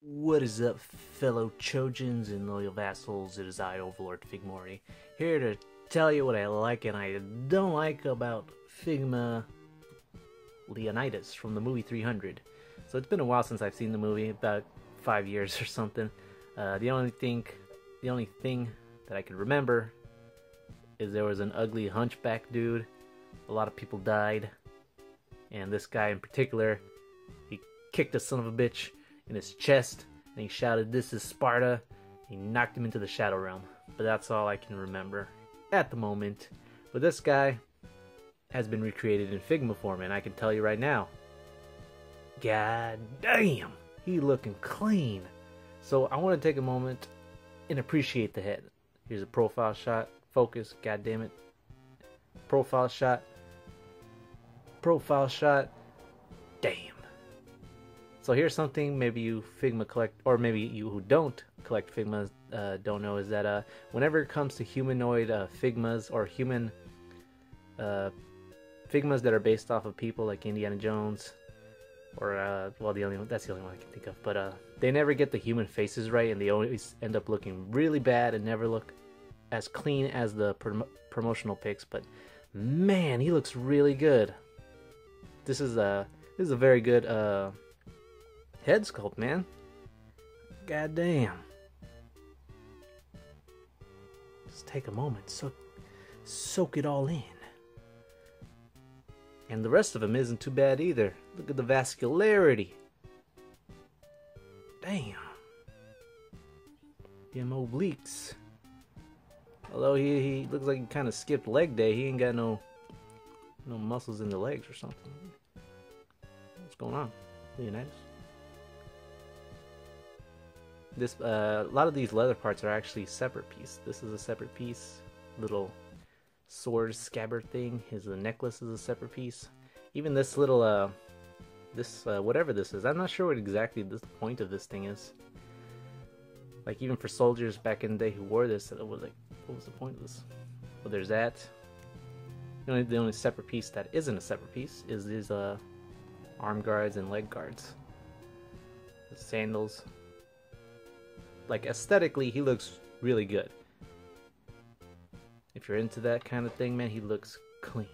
What is up, fellow Trojans and loyal vassals? It is I, Overlord Figma, here to tell you what I like and I don't like about Figma Leonidas from the movie 300. So it's been a while since I've seen the movie, about 5 years or something. The only thing that I can remember is there was an ugly hunchback dude. A lot of people died, and this guy in particular, he kicked a son of a bitch in his chest, and he shouted, "This is Sparta." He knocked him into the Shadow Realm. But that's all I can remember at the moment. But this guy has been recreated in Figma form, and I can tell you right now, god damn, he looking clean. So I want to take a moment and appreciate the head. Here's a profile shot. Focus, god damn it. Profile shot. Profile shot. Damn. So here's something maybe you Figma collect, or maybe you who don't collect Figmas don't know, is that whenever it comes to humanoid Figmas or human Figmas that are based off of people like Indiana Jones, or well, that's the only one I can think of, but they never get the human faces right, and they always end up looking really bad and never look as clean as the promotional pics. But man, he looks really good. This is a very good head sculpt, man. God damn. Just take a moment, soak it all in. And the rest of him isn't too bad either. Look at the vascularity. Damn. Them obliques. Although he looks like he kind of skipped leg day. He ain't got no muscles in the legs or something. What's going on, Leonidas? This a lot of these leather parts are actually separate piece. This is a separate piece. Little sword scabbard thing. His necklace is a separate piece. Even this little whatever this is, I'm not sure what exactly the point of this thing is. Like, even for soldiers back in the day who wore this, it was like, what was the point of this? Well, there's that. The only separate piece that isn't a separate piece is these arm guards and leg guards. The sandals. Like, aesthetically, he looks really good. If you're into that kind of thing, man, he looks clean.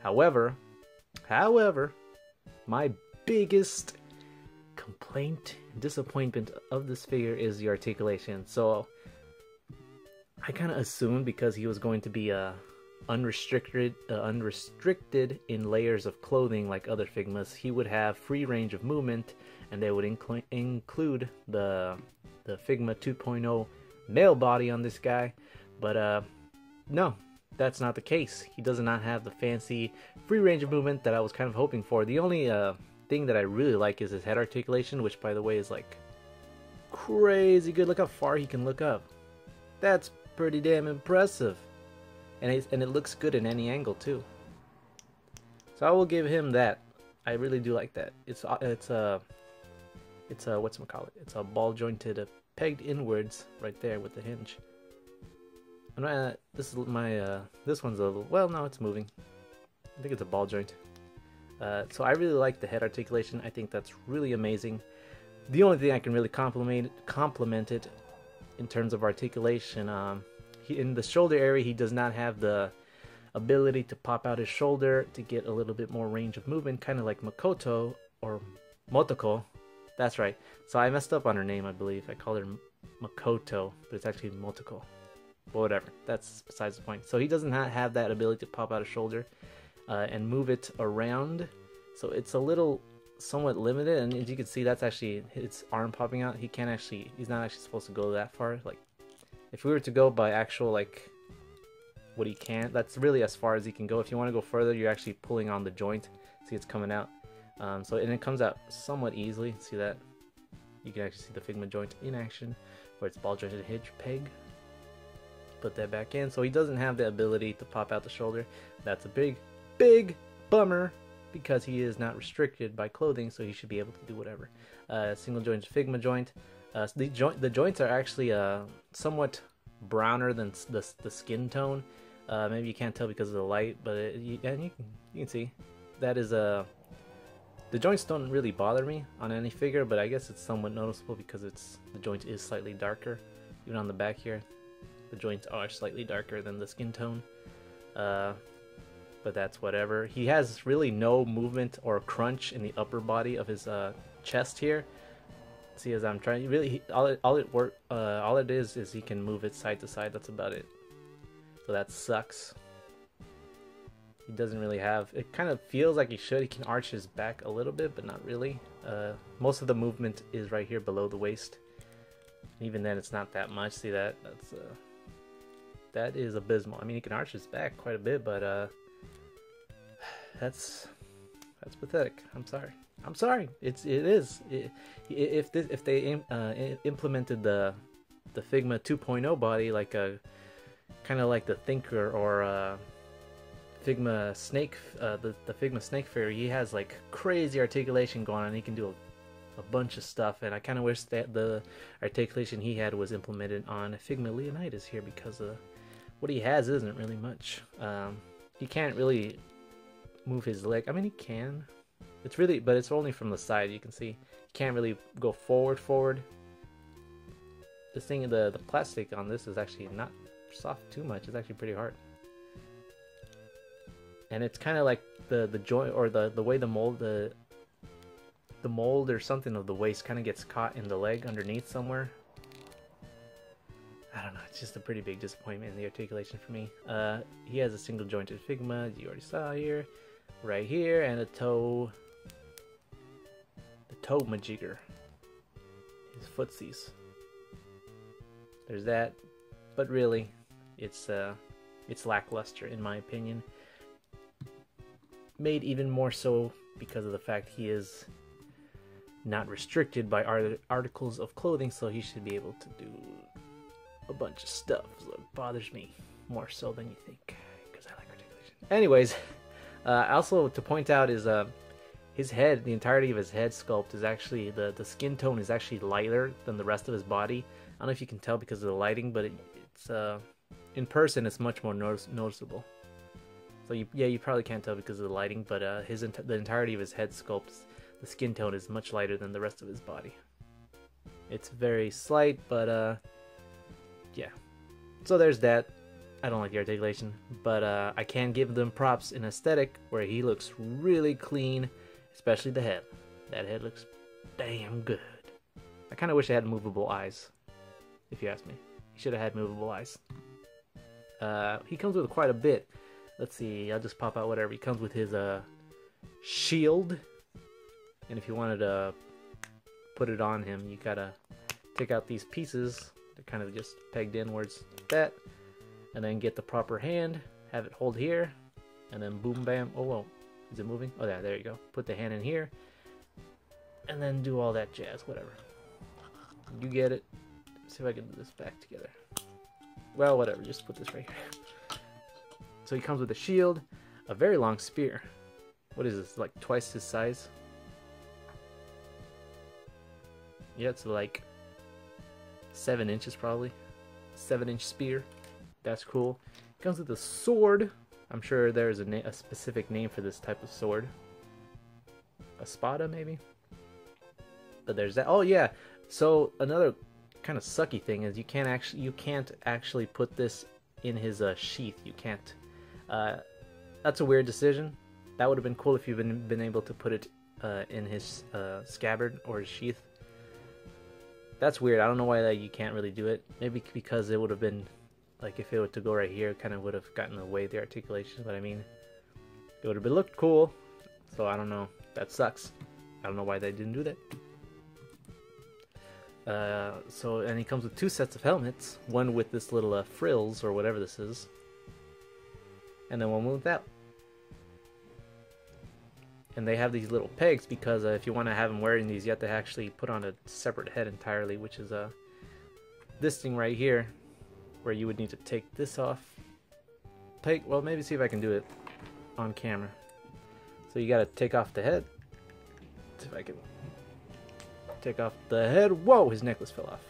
However, my biggest complaint and disappointment of this figure is the articulation. So I kind of assumed, because he was going to be unrestricted in layers of clothing like other Figmas, he would have free range of movement, and they would include the Figma 2.0 male body on this guy. But no, that's not the case. He does not have the fancy free range of movement that I was kind of hoping for. The only thing that I really like is his head articulation, which, by the way, is like crazy good. Look how far he can look up. That's pretty damn impressive. And it looks good in any angle too. So I will give him that. I really do like that. It's whatchamacallit. It's a ball jointed, pegged inwards right there with the hinge. This one's a little, well, no, it's moving. I think it's a ball joint. So I really like the head articulation. I think that's really amazing. The only thing I can really compliment it in terms of articulation, in the shoulder area, he does not have the ability to pop out his shoulder to get a little bit more range of movement, kind of like Makoto or Motoko. That's right. So I messed up on her name, I believe. I called her Makoto, but it's actually Motoko. But whatever. That's besides the point. So he does not have that ability to pop out his shoulder and move it around. So it's a little somewhat limited. And as you can see, that's actually his arm popping out. He's not actually supposed to go that far. Like, if we were to go by actual, like, what he can, that's really as far as he can go. If you want to go further, you're actually pulling on the joint. See, it's coming out. And it comes out somewhat easily. See that? You can actually see the Figma joint in action, where it's ball jointed hinge peg. Put that back in. So he doesn't have the ability to pop out the shoulder. That's a big bummer, because he is not restricted by clothing, so he should be able to do whatever. Single joint Figma joint. The joints are actually somewhat browner than the skin tone. Maybe you can't tell because of the light, but you can see that is The joints don't really bother me on any figure, but I guess it's somewhat noticeable because the joint is slightly darker. Even on the back here, the joints are slightly darker than the skin tone. But that's whatever. He has really no movement or crunch in the upper body of his chest here. See, as I'm trying, really, all it is he can move it side to side. That's about it. So that sucks. He doesn't really have. It kind of feels like he should. He can arch his back a little bit, but not really. Most of the movement is right here below the waist. Even then, it's not that much. See that? That is abysmal. I mean, he can arch his back quite a bit, but that's pathetic. I'm sorry. I'm sorry. It is. If they implemented the Figma 2.0 body like a kind of like the Thinker or Figma Snake, the Figma Snake Fairy, he has like crazy articulation going on. He can do a bunch of stuff, and I kind of wish that the articulation he had was implemented on Figma Leonidas here, because what he has isn't really much. He can't really move his leg. I mean, he can. It's really, but it's only from the side. You can see he can't really go forward. This thing, the plastic on this is actually not soft too much. It's actually pretty hard. And it's kind of like the joint, or the way the mold or something of the waist kind of gets caught in the leg underneath somewhere. I don't know, it's just a pretty big disappointment in the articulation for me. He has a single jointed Figma, you already saw here, right here, and the toe majigger, his footsies. There's that, but really, it's lackluster in my opinion. Made even more so because of the fact he is not restricted by articles of clothing, so he should be able to do a bunch of stuff. So it bothers me more so than you think, because I like articulation. Anyways, also to point out is his head, the entirety of his head sculpt is actually, the skin tone is actually lighter than the rest of his body. I don't know if you can tell because of the lighting, but it's in person it's much more noticeable. So you probably can't tell because of the lighting, but the entirety of his head sculpt, the skin tone is much lighter than the rest of his body. It's very slight, but yeah. So there's that. I don't like the articulation, but I can give them props in aesthetic, where he looks really clean, especially the head. That head looks damn good. I kind of wish it had movable eyes, if you ask me. He should have had movable eyes. He comes with quite a bit. Let's see, I'll just pop out whatever. He comes with his shield, and if you wanted to put it on him, you gotta take out these pieces. They're kind of just pegged inwards like that, and then get the proper hand, have it hold here, and then boom bam. Oh whoa, is it moving? Oh yeah, there you go. Put the hand in here, and then do all that jazz, whatever. You get it. Let's see if I can do this back together. Well, whatever, just put this right here. So he comes with a shield, a very long spear. What is this, like twice his size? Yeah, it's like 7 inches probably. 7-inch spear. That's cool. Comes with a sword. I'm sure there's a specific name for this type of sword. A spada maybe? But there's that. Oh yeah, so another kind of sucky thing is you can't actually put this in his sheath. You can't. That's a weird decision. That would have been cool if you've been able to put it in his scabbard or his sheath. That's weird. I don't know why you can't really do it. Maybe because it would have been, like, if it were to go right here, kind of would have gotten away the articulation. But I mean, it would have looked cool. So I don't know. That sucks. I don't know why they didn't do that. And he comes with 2 sets of helmets. One with this little frills or whatever this is, and then one with that. And they have these little pegs because if you want to have him wearing these, you have to actually put on a separate head entirely, which is this thing right here, where you would need to take this off. Well, maybe see if I can do it on camera. So you got to take off the head. See if I can take off the head. Whoa, his necklace fell off.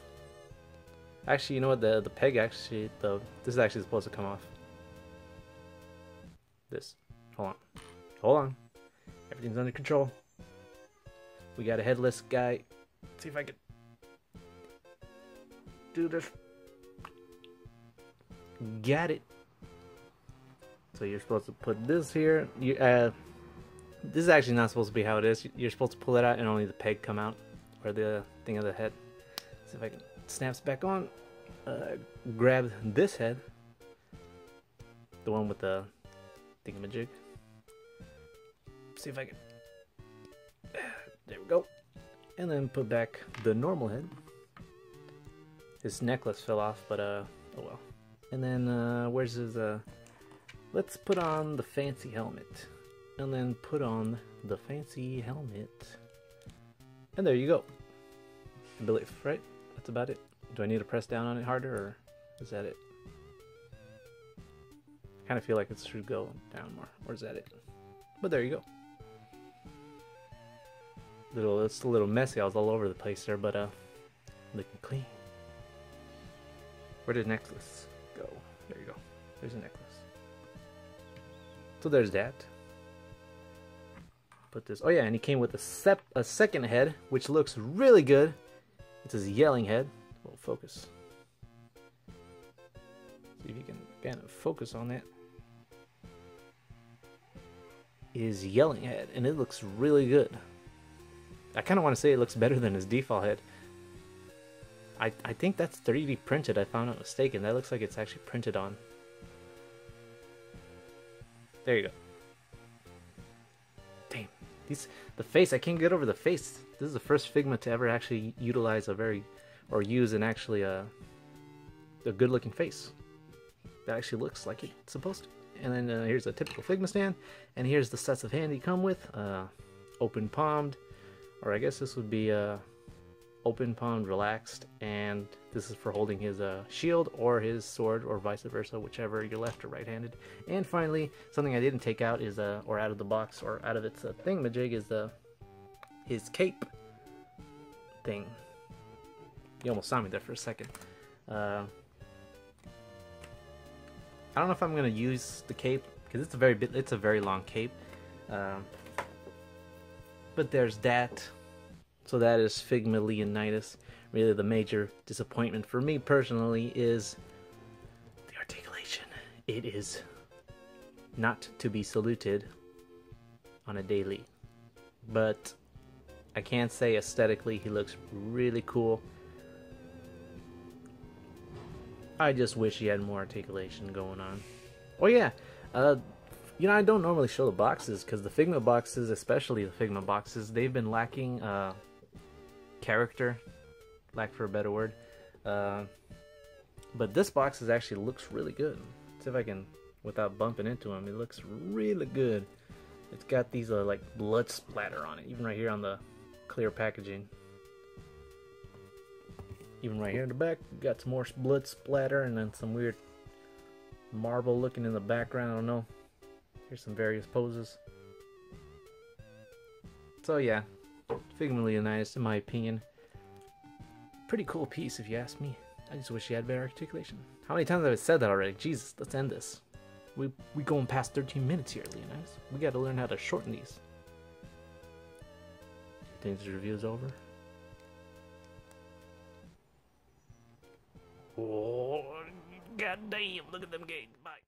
Actually, you know what? The peg actually, this is actually supposed to come off. This. Hold on. Everything's under control. We got a headless guy. Let's see if I can do this. Got it. So you're supposed to put this here. This is actually not supposed to be how it is. You're supposed to pull it out and only the peg come out, or the thing of the head. See if I can snaps back on. Grab this head, the one with the thingamajig. See if I can. There we go. And then put back the normal head. His necklace fell off, but oh well. And then where's his let's put on the fancy helmet. And then put on the fancy helmet. And there you go. I believe, right? That's about it. Do I need to press down on it harder, or is that it? I kind of feel like it should go down more. Or is that it? But there you go. It's a little messy. I was all over the place there, but looking clean. Where did the necklace go? There you go. There's a necklace. So there's that. Put this. Oh yeah, and he came with a second head, which looks really good. It's his yelling head. Well, focus. See if you can kind of focus on that. His yelling head, and it looks really good. I kind of want to say it looks better than his default head. I think that's 3D printed, if I'm not mistaken. That looks like it's actually printed on. There you go. Damn. The face, I can't get over the face. This is the first Figma to ever actually utilize use an actually a good looking face. That actually looks like it's supposed to. And then here's a typical Figma stand. And here's the sets of hand he come with. Open palmed. Or I guess this would be open palmed, relaxed, and this is for holding his shield or his sword, or vice versa, whichever you're left or right-handed. And finally, something I didn't take out is or out of the box, or out of its thingamajig, is his cape thing. You almost saw me there for a second. I don't know if I'm gonna use the cape because it's a very long cape. But there's that. So that is Figma Leonidas. Really the major disappointment for me personally is the articulation. It is not to be saluted on a daily. But I can't say aesthetically he looks really cool. I just wish he had more articulation going on. Oh yeah, you know, I don't normally show the boxes because the Figma boxes, especially the Figma boxes, they've been lacking character, lack for a better word. But this box actually looks really good. Let's see if I can, without bumping into him, it looks really good. It's got these like blood splatter on it, even right here on the clear packaging. Even right here in the back, got some more blood splatter, and then some weird marble looking in the background. I don't know. Here's some various poses. So yeah, Figma Leonidas, in my opinion, pretty cool piece if you ask me. I just wish he had better articulation. How many times have I said that already? Jesus, let's end this. We going past 13 minutes here, Leonidas. We got to learn how to shorten these. Think this review is over? Oh, goddamn! Look at them games. Bye.